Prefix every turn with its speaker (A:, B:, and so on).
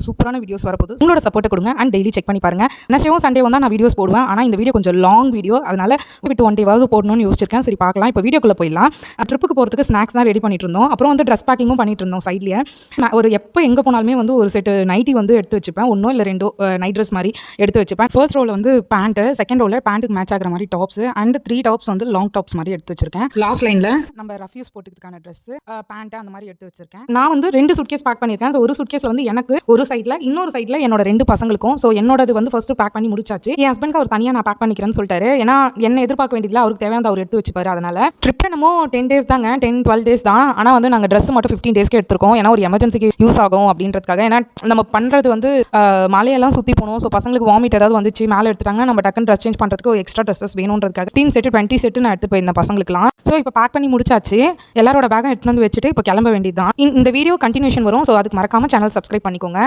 A: சூப்பரான வீடியோஸ் வரப்போகுது. உங்களோட சப்போர்ட் கொடுங்க அண்ட் டெய்லி செக் பண்ணி பாருங்க. நெக்ஸ்ட் சண்டே வந்தா நான் வீடியோஸ் போடுவேன். ஆனால் இந்த வீடியோ கொஞ்சம் லாங் வீடியோ, அதனால விட்டு 1 டேவாவது போடணும்னு யோசிச்சிருக்கேன். சரி பார்க்கலாம். இப்போ வீடியோக்குள்ளே போயிடலாம். ட்ரிப்புக்கு போகிறதுக்கு ஸ்நாக்ஸ் தான் ரெடி பண்ணிட்டு இருந்தோம். அப்புறம் வந்து ட்ரெஸ் பேக்கிங்கும் பண்ணிட்டு இருந்தோம் சைட்லேயே. ஒரு எப்போ எங்கே போனாலுமே வந்து ஒரு செட்டு நைட்டி வந்து எடுத்து வச்சுப்பேன். 1 இல்லை 2 நைட் ட்ரெஸ் மாதிரி எடுத்து வச்சுப்பேன். ஃபர்ஸ்ட் ரோவில் வந்து பேண்ட்டு, செகண்ட் ரோவில் பேண்ட்டுக்கு மேட்ச் ஆகிற மாதிரி டாப்ஸ் அண்ட் 3 டாப்ஸ் வந்து லாங் டாப்ஸ் மாதிரி எடுத்து வச்சிருக்கேன். லாஸ்ட் லைனில் நம்ம ரஃப்யூஸ் போட்டுக்கிறதுக்கான ட்ரெஸ், பேண்ட்டு அந்த மாதிரி எடுத்து வச்சிருக்கேன். நான் வந்து 2 சூட்கேஸ் பேக் பண்ணியிருக்கேன். ஸோ ஒரு சூட்கேஸில் வந்து எனக்கு ஒரு சைடில், இன்னொரு சைடில் என்னோட 2 பசங்களுக்கும். ஸோ என்னோடது வந்து ஃபர்ஸ்ட் பேக் பண்ணி முடிச்சாச்சு. என் ஹஸ்பண்ட்க்கு அவர் தனியாக நான் பேக் பண்ணிக்கிறேன்னு சொல்லிட்டாரு. ஏன்னா என்ன எதிர்பார்க்க வேண்டியதில்லை, அவருக்கு தேவையான அவர் எடுத்து வச்சுப்பாரு. அதனால ட்ரிப் என்னமோ 10 டேஸ் தாங்க, 10-12 டேஸ் தான். ஆனால் வந்து நாங்கள் ட்ரெஸ் மட்டும் 15 டேஸ்க்கு எடுத்துருக்கோம். ஏன்னா ஒரு எமர்ஜென்சிக்கு யூஸ் ஆகும் அப்படின்றதுக்காக. ஏன்னா நம்ம பண்ணுறது வந்து மலையெல்லாம் சுற்றி போகணும். ஸோ பசங்களுக்கு வாமிட் ஏதாவது வந்துச்சு, மேலே எடுத்துட்டாங்கன்னா நம்ம டக்குன்னு ட்ரெஸ் சேஞ்ச் பண்ணுறதுக்கு ஒரு எக்ஸ்ட்ரா ட்ரெஸ்ஸஸ் வேணுன்றதுக்காக 15 செட்டு 20 செட்டு நான் எடுத்து போயிருந்தேன் பசங்களுக்குலாம். ஸோ இப்போ பேக் பண்ணி முடிச்சாச்சு. எல்லாரோட பேக்கும் எடுத்து வந்து வச்சுட்டு இப்போ கிளம்ப வேண்டியது தான். இந்த வீடியோ கண்டினியூஷன் வரும். ஸோ அதுக்கு மறக்காம சேனல் சப்ஸ்கிரைப் பண்ணிக்கோங்க.